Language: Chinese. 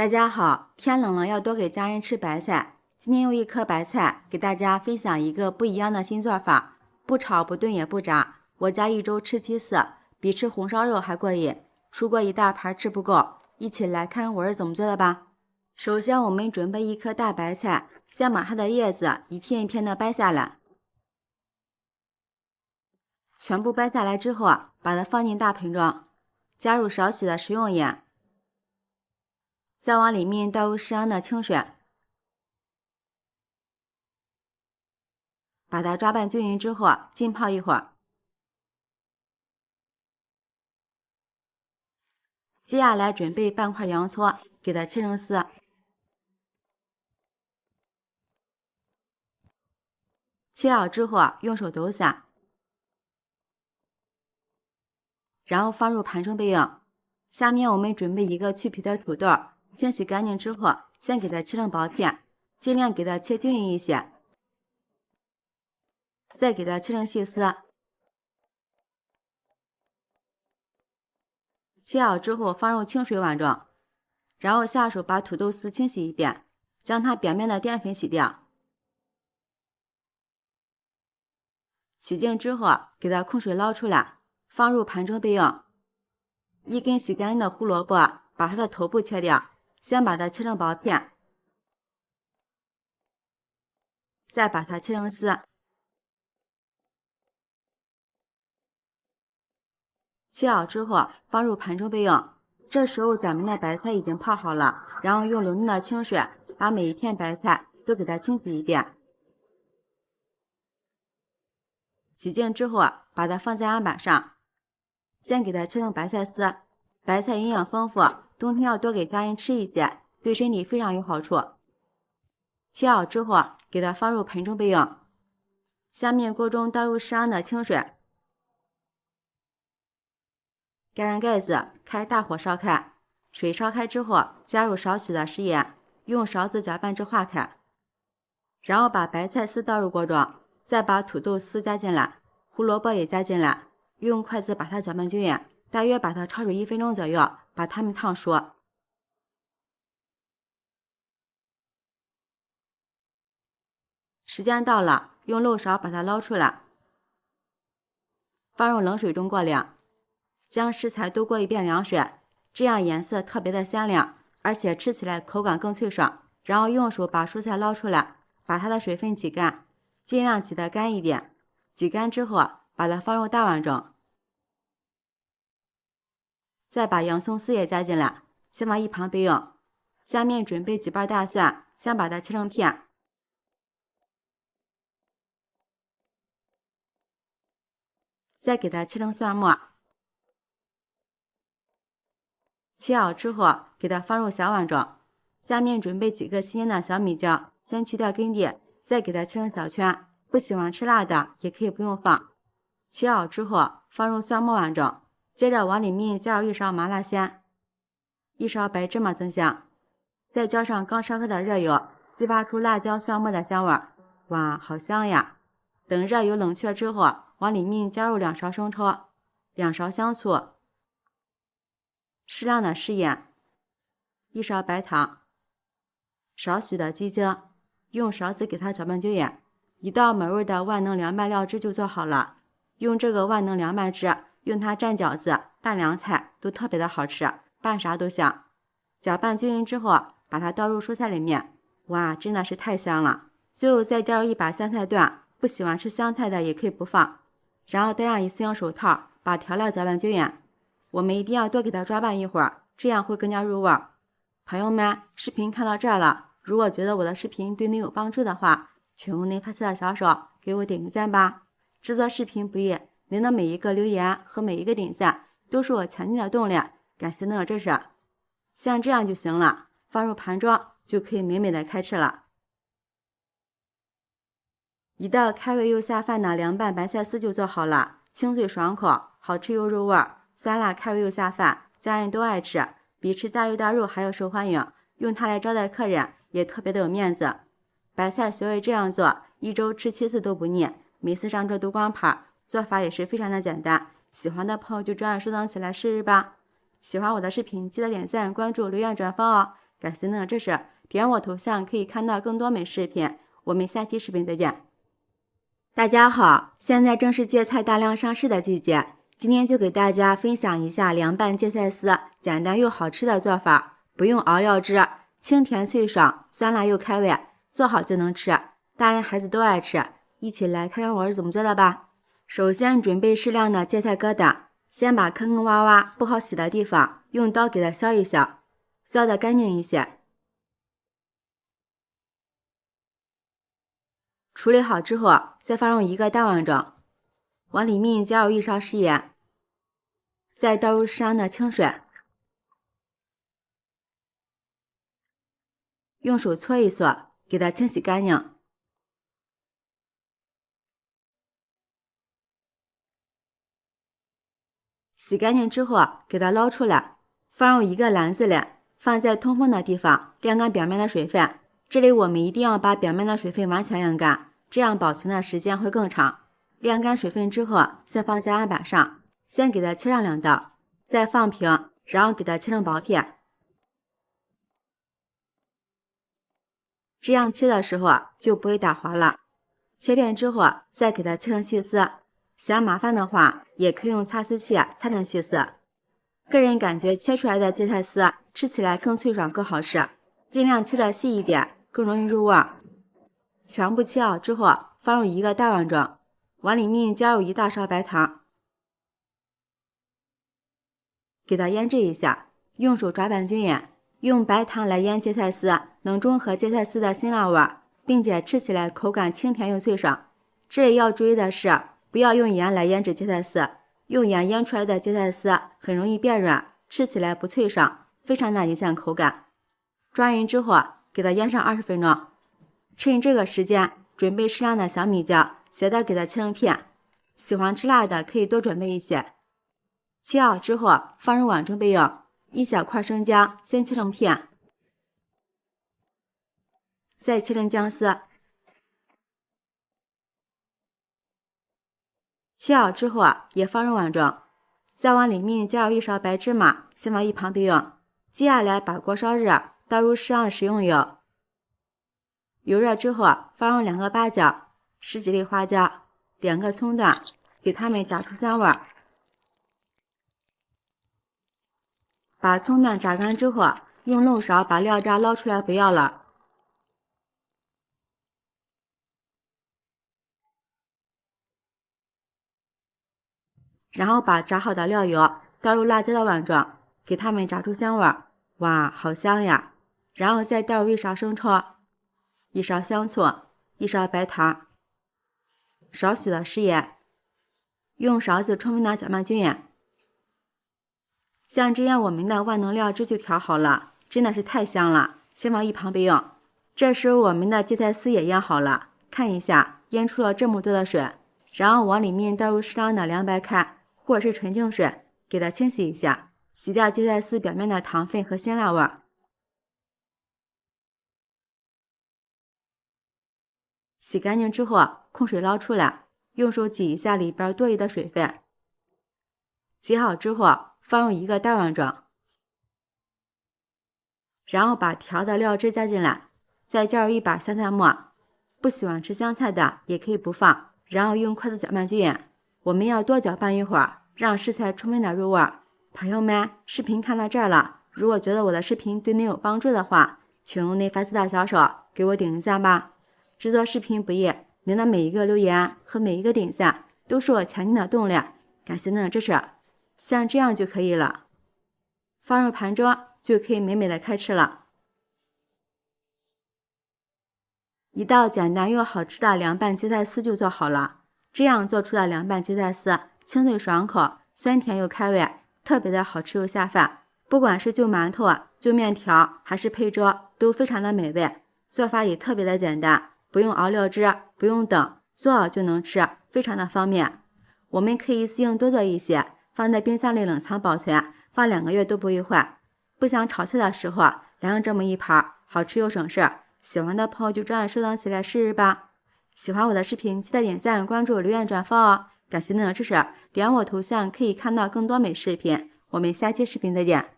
大家好，天冷了要多给家人吃白菜。今天用一颗白菜给大家分享一个不一样的新做法，不炒不炖也不炸，我家一周吃7次，比吃红烧肉还过瘾。出锅一大盘吃不够，一起来看我是怎么做的吧。首先我们准备一颗大白菜，先把它的叶子一片一片的掰下来。全部掰下来之后把它放进大盆中，加入少许的食用盐，再往里面倒入适量的清水，把它抓拌均匀之后浸泡一会儿。接下来准备半块洋葱，给它切成丝，切好之后用手抖散，然后放入盘中备用。下面我们准备一个去皮的土豆，清洗干净之后，先给它切成薄片，尽量给它切均匀一些，再给它切成细丝。切好之后放入清水碗中，然后下手把土豆丝清洗一遍，将它表面的淀粉洗掉。洗净之后给它控水捞出来，放入盘中备用。一根洗干净的胡萝卜，把它的头部切掉，先把它切成薄片，再把它切成丝。切好之后放入盘中备用。这时候咱们的白菜已经泡好了，然后用浓浓的清水把每一片白菜都给它清洗一遍。洗净之后把它放在案板上，先给它切成白菜丝。白菜营养丰富，冬天要多给家人吃一些，对身体非常有好处。切好之后给它放入盆中备用。下面锅中倒入适量的清水，盖上盖子，开大火烧开。水烧开之后加入少许的食盐，用勺子搅拌至化开，然后把白菜丝倒入锅中，再把土豆丝加进来，胡萝卜也加进来，用筷子把它搅拌均匀，大约把它焯水1分钟左右，把它们烫熟。时间到了，用漏勺把它捞出来，放入冷水中过凉，将食材都过一遍凉水，这样颜色特别的鲜亮，而且吃起来口感更脆爽。然后用手把蔬菜捞出来，把它的水分挤干，尽量挤得干一点。挤干之后把它放入大碗中，再把洋葱丝也加进来，先放一旁备用。下面准备几瓣大蒜，先把它切成片，再给它切成蒜末。切好之后给它放入小碗中。下面准备几个新鲜的小米椒，先去掉根蒂，再给它切成小圈。不喜欢吃辣的也可以不用放。切好之后放入蒜末碗中，接着往里面加入1勺麻辣鲜，1勺白芝麻增香，再浇上刚烧开的热油，激发出辣椒蒜末的香味。哇，好香呀！等热油冷却之后，往里面加入2勺生抽、2勺香醋，适量的食盐，1勺白糖，少许的鸡精，用勺子给它搅拌均匀。一道美味的万能凉拌料汁就做好了。用这个万能凉拌汁，用它蘸饺子、拌凉菜都特别的好吃，拌啥都香。搅拌均匀之后，把它倒入蔬菜里面，哇，真的是太香了。最后再加入1把香菜段，不喜欢吃香菜的也可以不放。然后戴上1次性手套，把调料搅拌均匀。我们一定要多给它抓拌一会儿，这样会更加入味。朋友们，视频看到这儿了，如果觉得我的视频对你有帮助的话，请用您发财的小手给我点个赞吧。制作视频不易，您的每一个留言和每一个点赞都是我前进的动力，感谢您的支持。像这样就行了，放入盘中就可以美美的开吃了。一道开胃又下饭的凉拌白菜丝就做好了，清脆爽口，好吃又入味，酸辣开胃又下饭，家人都爱吃，比吃大鱼大肉还要受欢迎。用它来招待客人也特别的有面子。白菜学会这样做，一周吃7次都不腻，每次上桌都光盘，做法也是非常的简单。喜欢的朋友就专案收藏起来试试吧。喜欢我的视频，记得点赞、关注、留言、转发哦。感谢您的支持，点我头像可以看到更多美食视频。我们下期视频再见。大家好，现在正是芥菜大量上市的季节，今天就给大家分享一下凉拌芥菜丝简单又好吃的做法，不用熬料汁，清甜脆爽，酸辣又开胃，做好就能吃，大人孩子都爱吃。一起来看看我是怎么做的吧。首先准备适量的芥菜疙瘩，先把坑坑洼洼不好洗的地方用刀给它削一削，削得干净一些。处理好之后，再放入一个大碗中，往里面加入1勺食盐，再倒入适量的清水，用手搓一搓，给它清洗干净。洗干净之后，给它捞出来，放入一个篮子里，放在通风的地方晾干表面的水分。这里我们一定要把表面的水分完全晾干，这样保存的时间会更长。晾干水分之后，先放在案板上，先给它切上2刀，再放平，然后给它切成薄片。这样切的时候就不会打滑了。切片之后，再给它切成细丝。嫌麻烦的话，也可以用擦丝器擦成细丝。个人感觉切出来的芥菜丝吃起来更脆爽更好吃，尽量切的细一点，更容易入味。全部切好之后，放入一个大碗中，往里面加入1大勺白糖，给它腌制一下，用手抓拌均匀。用白糖来腌芥菜丝，能中和芥菜丝的辛辣味，并且吃起来口感清甜又脆爽。这里要注意的是，不要用盐来腌制芥菜丝，用盐腌出来的芥菜丝很容易变软，吃起来不脆爽，非常的影响口感。抓匀之后，给它腌上20分钟。趁这个时间，准备适量的小米椒，小的给它切成片。喜欢吃辣的可以多准备一些。切好之后，放入碗中备用。1小块生姜，先切成片，再切成姜丝。切好之后也放入碗中，再往里面加入1勺白芝麻，先放一旁备用。接下来把锅烧热，倒入适量的食用油。油热之后，放入2个八角、10几粒花椒、2个葱段，给它们炸出香味。把葱段炸干之后，用漏勺把料渣捞出来，不要了。然后把炸好的料油倒入辣椒的碗中，给它们炸出香味。哇，好香呀！然后再倒入1勺生抽、1勺香醋、1勺白糖、少许的食盐，用勺子充分的搅拌均匀。像这样我们的万能料汁就调好了，真的是太香了，先放一旁备用。这时候我们的芥菜丝也腌好了，看一下腌出了这么多的水，然后往里面倒入适量的凉白开或者是纯净水，给它清洗一下，洗掉芥菜丝表面的糖分和辛辣味。洗干净之后，控水捞出来，用手挤一下里边多余的水分。挤好之后，放入一个大碗中，然后把调的料汁加进来，再加入1把香菜末。不喜欢吃香菜的也可以不放，然后用筷子搅拌均匀。我们要多搅拌一会儿，让食材充分的入味。朋友们，视频看到这儿了，如果觉得我的视频对您有帮助的话，请用您发丝的小手给我点一下吧。制作视频不易，您的每一个留言和每一个点赞都是我前进的动力，感谢您的支持。像这样就可以了，放入盘中就可以美美的开吃了。一道简单又好吃的凉拌芥菜丝就做好了。这样做出的凉拌芥菜丝清脆爽口，酸甜又开胃，特别的好吃又下饭。不管是就馒头、就面条还是配粥，都非常的美味。做法也特别的简单，不用熬料汁，不用等，做好就能吃，非常的方便。我们可以一次性多做一些，放在冰箱里冷藏保存，放2个月都不会坏。不想炒菜的时候，来上这么一盘，好吃又省事。喜欢的朋友就专门收藏起来试试吧。喜欢我的视频，记得点赞、关注、留言、转发哦！感谢您的支持，点我头像可以看到更多美食视频。我们下期视频再见。